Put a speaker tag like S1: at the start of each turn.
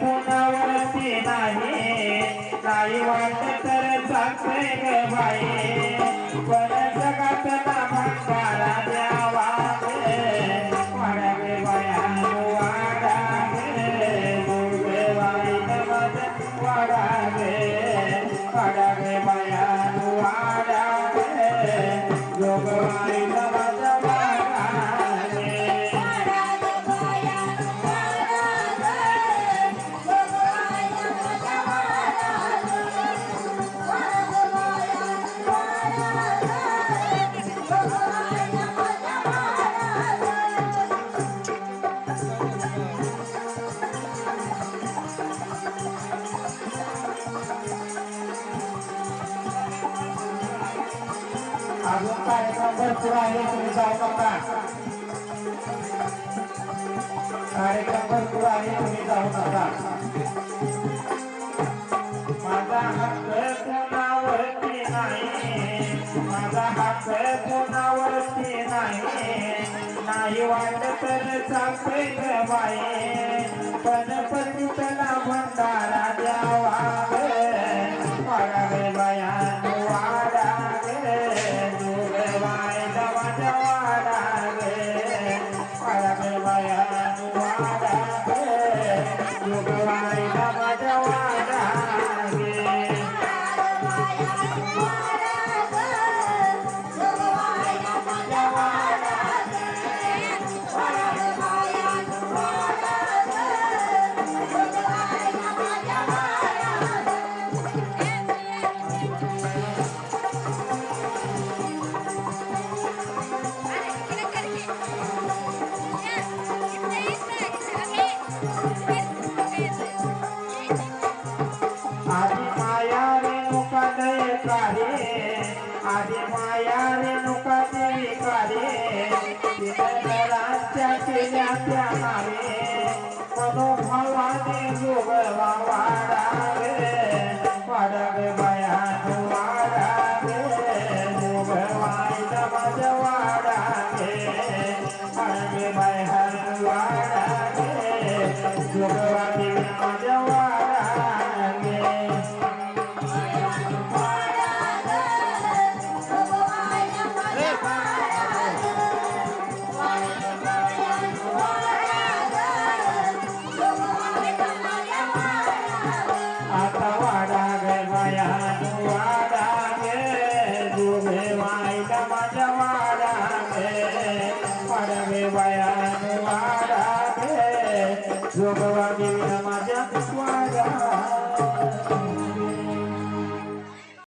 S1: कोणावरती नाही वाटत तर चालतंय ग बाई पण जगात ना भंगारा द्यावा वाढावे बाया वाढावे दुर्गे बाई नमज वाढावे वाढावे बाया वाढावे जोगबाई नमज अजून कार्यक्रम भरपूर आहे तुम्ही जाऊ नका कार्यक्रम भरपूर आहे तुम्ही जाऊ नका माझा हक्क कोणावरती माझा हक्क कोणावरती नाही वाटत तर चालतंय ग बाई पण पतितला भंडारा द्यावा वाढावे बाया वाढावे दुर्गबाई नमज वाढावे वाढावे बाया वाढावे दुर्गबाई नमज वाढावे आदि माया रेणुका देवी कारे तिथराच्या केल्या त्या नावे मनोभावाने जोगवा वाढावे वाढावे बाया वाढावे जोगवाई नमज वाढावे वाढावे बाया वाढावे जोगवाई नमज वाढावे आता वाढावे बाया वाढावे जोगवाई नमज वाढावे वाढावे बाया वाढावे जोगवाई नमज वाढावे